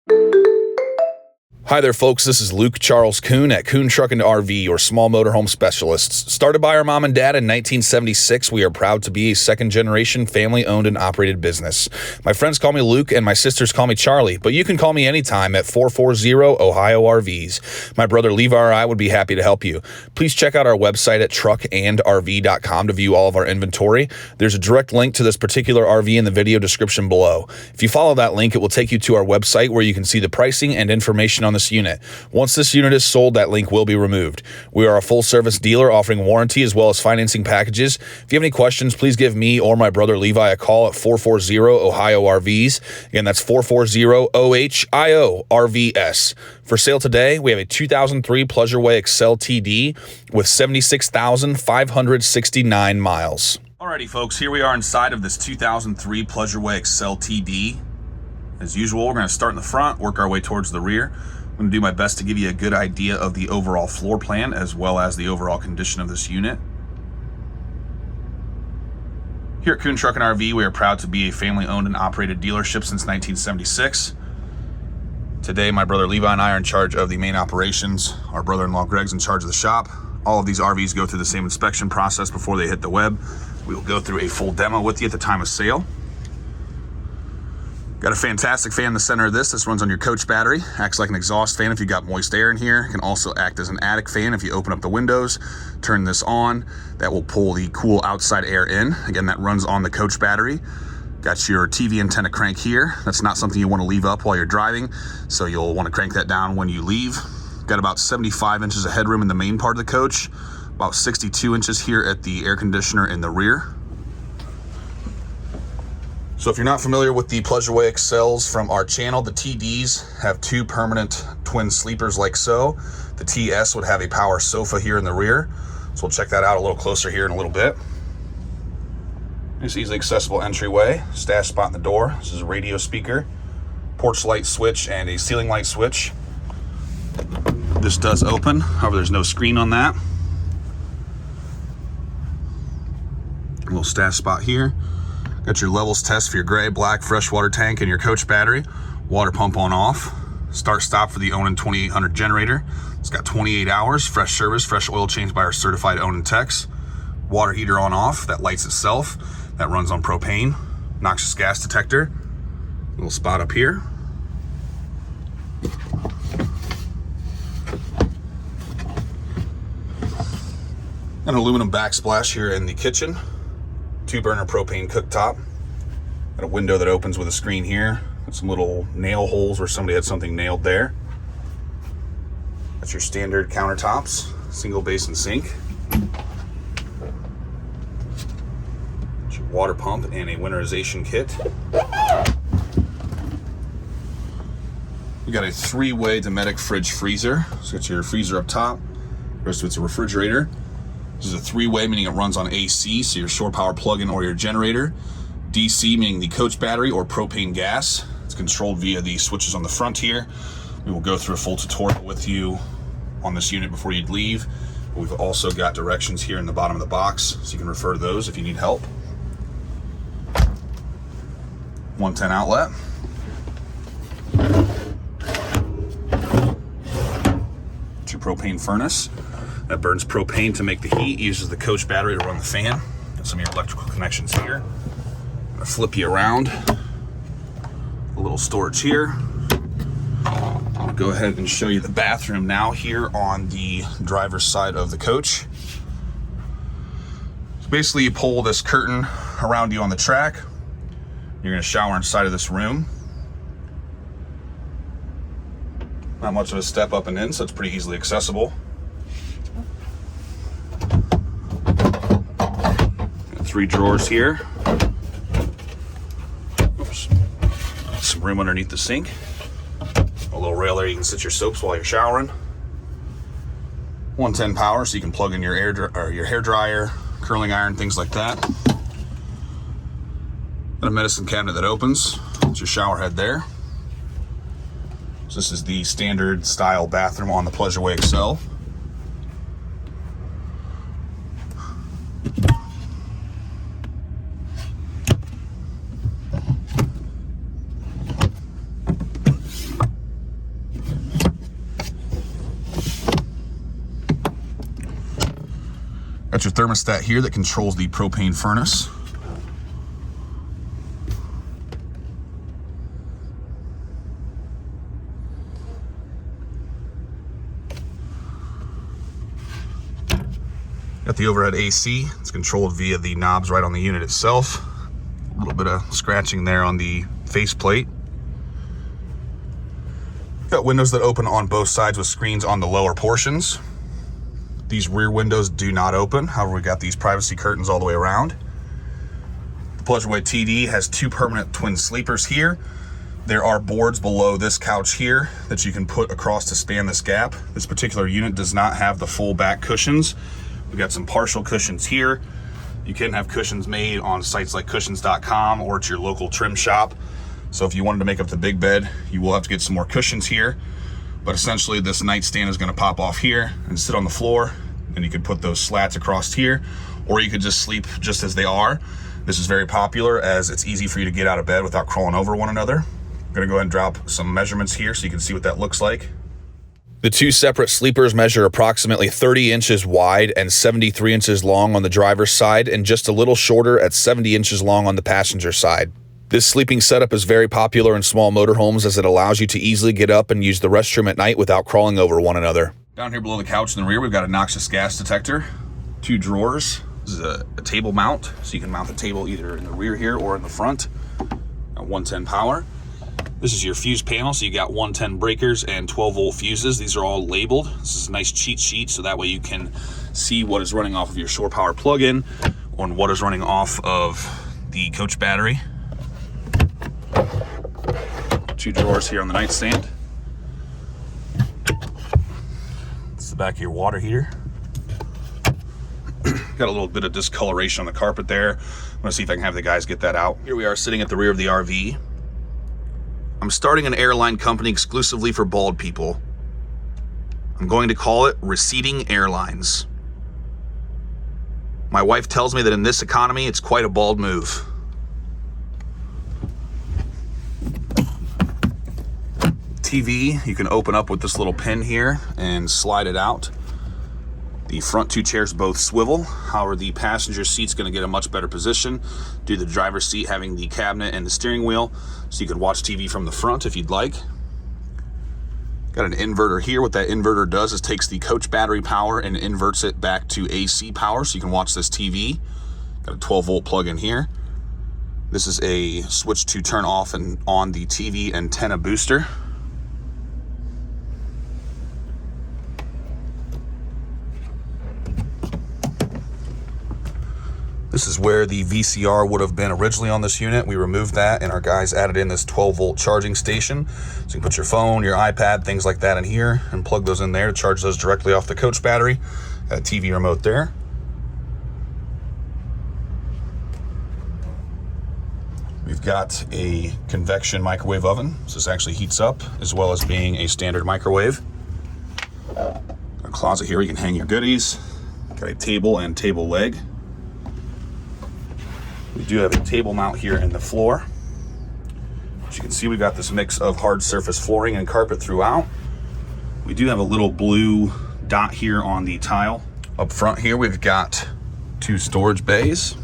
Hi there, folks. This is Luke Charles Kuhn at Kuhn Truck and RV, your small motorhome specialists. Started by our mom and dad in 1976, we are proud to be a second-generation, family-owned and operated business. My friends call me Luke and my sisters call me Charlie, but you can call me anytime at 440-OHIO-RVs. My brother Levi or I would be happy to help you. Please check out our website at truckandrv.com to view all of our inventory. There's a direct link to this particular RV in the video description below. If you follow that link, it will take you to our website where you can see the pricing and information on this unit. Once this unit is sold, that link will be removed. We are a full-service dealer offering warranty as well as financing packages. If you have any questions, please give me or my brother Levi a call at 440-OHIO-RVs. Again, that's 440-OHIO-RVs. For sale today, we have a 2003 Pleasureway Excel TD with 76,569 miles. Alrighty, folks, here we are inside of this 2003 Pleasureway Excel TD. As usual, we're going to start in the front, work our way towards the rear. I'm going to do my best to give you a good idea of the overall floor plan as well as the overall condition of this unit. Here at Kuhn Truck and RV, we are proud to be a family-owned and operated dealership since 1976. Today, my brother Levi and I are in charge of the main operations. Our brother-in-law Greg's in charge of the shop. All of these RVs go through the same inspection process before they hit the web. We will go through a full demo with you at the time of sale. Got a fantastic fan in the center of this. This runs on your coach battery. Acts like an exhaust fan if you got moist air in here. It can also act as an attic fan if you open up the windows, turn this on. That will pull the cool outside air in. Again, that runs on the coach battery. Got your TV antenna crank here. That's not something you want to leave up while you're driving, so you'll want to crank that down when you leave. Got about 75 inches of headroom in the main part of the coach, about 62 inches here at the air conditioner in the rear. So if you're not familiar with the Pleasureway Excels from our channel, the TDs have two permanent twin sleepers like so. The TS would have a power sofa here in the rear. So we'll check that out a little closer here in a little bit. This easily accessible entryway, stash spot in the door. This is a radio speaker, porch light switch, and a ceiling light switch. This does open, however there's no screen on that. A little stash spot here. Got your levels test for your gray, black, freshwater tank and your coach battery. Water pump on off. Start stop for the Onan 2800 generator. It's got 28 hours, fresh service, fresh oil change by our certified Onan techs. Water heater on off, that lights itself. That runs on propane. Noxious gas detector. Little spot up here. An aluminum backsplash here in the kitchen. 2-burner propane cooktop. Got a window that opens with a screen here. Got some little nail holes where somebody had something nailed there. Got your standard countertops, single basin sink. Got your water pump and a winterization kit. You got a 3-way Dometic fridge freezer. So got your freezer up top. The rest of it's a refrigerator. This is a 3-way, meaning it runs on AC, so your shore power plug-in or your generator. DC, meaning the coach battery or propane gas. It's controlled via the switches on the front here. We will go through a full tutorial with you on this unit before you leave. We've also got directions here in the bottom of the box, so you can refer to those if you need help. 110 outlet. It's your propane furnace. That burns propane to make the heat, uses the coach battery to run the fan. Got some of your electrical connections here. I'm gonna flip you around. A little storage here. I'll go ahead and show you the bathroom now here on the driver's side of the coach. So basically you pull this curtain around you on the track. You're gonna shower inside of this room. Not much of a step up and in, so it's pretty easily accessible. 3 drawers here. Oops. Some room underneath the sink. A little rail there you can sit your soaps while you're showering. 110 power, so you can plug in your hair dryer, curling iron, things like that. And a medicine cabinet that opens. It's your shower head there. So this is the standard style bathroom on the Pleasureway Excel. Got your thermostat here that controls the propane furnace. Got the overhead AC. It's controlled via the knobs right on the unit itself. A little bit of scratching there on the faceplate. Got windows that open on both sides with screens on the lower portions. These rear windows do not open. However, we got these privacy curtains all the way around. The Pleasureway TD has 2 permanent twin sleepers here. There are boards below this couch here that you can put across to span this gap. This particular unit does not have the full back cushions. We got some partial cushions here. You can have cushions made on sites like cushions.com or at your local trim shop. So if you wanted to make up the big bed, you will have to get some more cushions here. But essentially this nightstand is going to pop off here and sit on the floor, and you could put those slats across here, or you could just sleep just as they are. This is very popular as it's easy for you to get out of bed without crawling over one another. I'm going to go ahead and drop some measurements here so you can see what that looks like. The 2 separate sleepers measure approximately 30 inches wide and 73 inches long on the driver's side, and just a little shorter at 70 inches long on the passenger side. This sleeping setup is very popular in small motorhomes as it allows you to easily get up and use the restroom at night without crawling over one another. Down here below the couch in the rear, we've got a noxious gas detector, 2 drawers. This is a table mount, so you can mount the table either in the rear here or in the front. At 110 power. This is your fuse panel, so you got 110 breakers and 12-volt fuses. These are all labeled. This is a nice cheat sheet, so that way you can see what is running off of your shore power plug-in and what is running off of the coach battery. 2 drawers here on the nightstand. It's the back of your water heater. Got a little bit of discoloration on the carpet there. I'm gonna see if I can have the guys get that out. Here we are sitting at the rear of the RV. I'm starting an airline company exclusively for bald people. I'm going to call it Receding Airlines. My wife tells me that in this economy, it's quite a bald move. TV, you can open up with this little pin here and slide it out. The front 2 chairs both swivel. However, the passenger seat's going to get a much better position due to the driver's seat having the cabinet and the steering wheel, so you could watch TV from the front if you'd like. Got an inverter here. What that inverter does is takes the coach battery power and inverts it back to AC power so you can watch this TV. Got a 12-volt plug in here. This is a switch to turn off and on the TV antenna booster. This is where the VCR would have been originally on this unit. We removed that, and our guys added in this 12-volt charging station. So you can put your phone, your iPad, things like that in here, and plug those in there to charge those directly off the coach battery. Got a TV remote there. We've got a convection microwave oven. So this actually heats up, as well as being a standard microwave. A closet here where you can hang your goodies. Got a table and table leg. We do have a table mount here in the floor. As you can see, we've got this mix of hard surface flooring and carpet throughout. We do have a little blue dot here on the tile. Up front here, we've got 2 storage bays.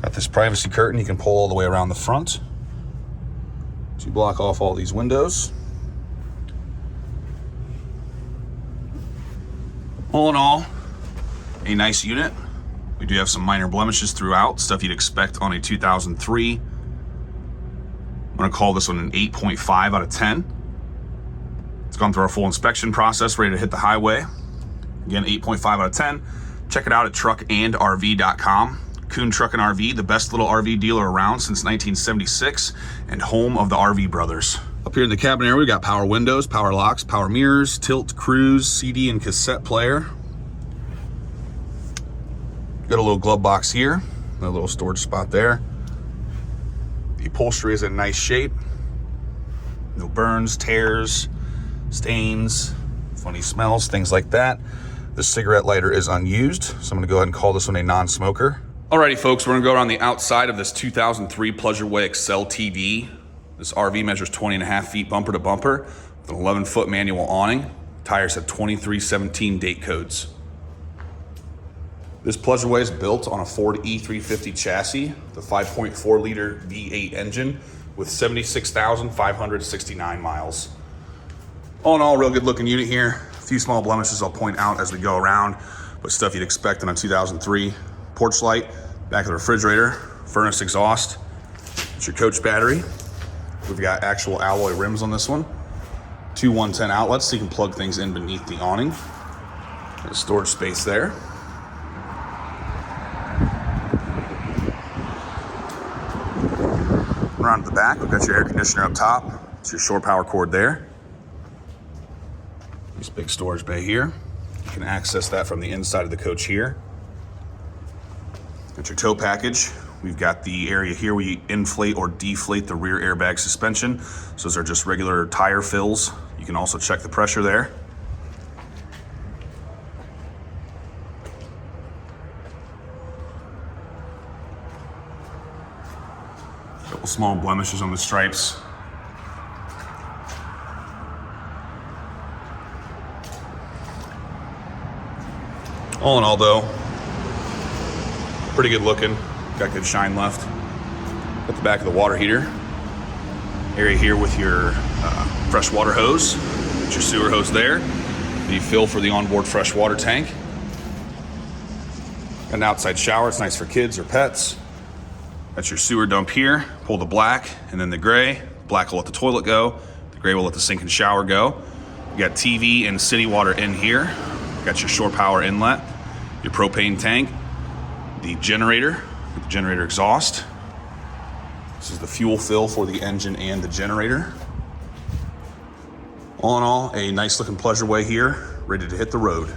Got this privacy curtain you can pull all the way around the front to block off all these windows. All in all, a nice unit. We do have some minor blemishes throughout, stuff you'd expect on a 2003. I'm gonna call this one an 8.5 out of 10. It's gone through our full inspection process, ready to hit the highway. Again, 8.5 out of 10. Check it out at truckandrv.com. Kuhn Truck and RV, the best little RV dealer around since 1976, and home of the RV brothers. Up here in the cabin area, we got power windows, power locks, power mirrors, tilt, cruise, CD and cassette player. Got a little glove box here, a little storage spot there. The upholstery is in nice shape. No burns, tears, stains, funny smells, things like that. The cigarette lighter is unused, so I'm gonna go ahead and call this one a non-smoker. Alrighty folks, we're gonna go around the outside of this 2003 Pleasureway Excel TV. This RV measures 20.5 feet bumper to bumper with an 11-foot manual awning. Tires have 2317 date codes. This Pleasureway is built on a Ford E350 chassis, the 5.4 liter V8 engine with 76,569 miles. All in all, real good looking unit here. A few small blemishes I'll point out as we go around, but stuff you'd expect in a 2003. Porch light, back of the refrigerator, furnace exhaust. It's your coach battery. We've got actual alloy rims on this one. Two 110 outlets so you can plug things in beneath the awning. There's storage space there. Around to the back, we've got your air conditioner up top. It's your shore power cord there. This big storage bay here. You can access that from the inside of the coach here. Got your tow package. We've got the area here where you inflate or deflate the rear airbag suspension. So those are just regular tire fills. You can also check the pressure there. Couple small blemishes on the stripes. All in all though, pretty good looking. Got good shine left. At the back of the water heater. Area here with your fresh water hose. Got your sewer hose there. The fill for the onboard fresh water tank. Got an outside shower, it's nice for kids or pets. That's your sewer dump here. Pull the black and then the gray. Black will let the toilet go. The gray will let the sink and shower go. You got TV and city water in here. Got your shore power inlet, your propane tank, the generator exhaust. This is the fuel fill for the engine and the generator. All in all, a nice looking Pleasureway here, ready to hit the road.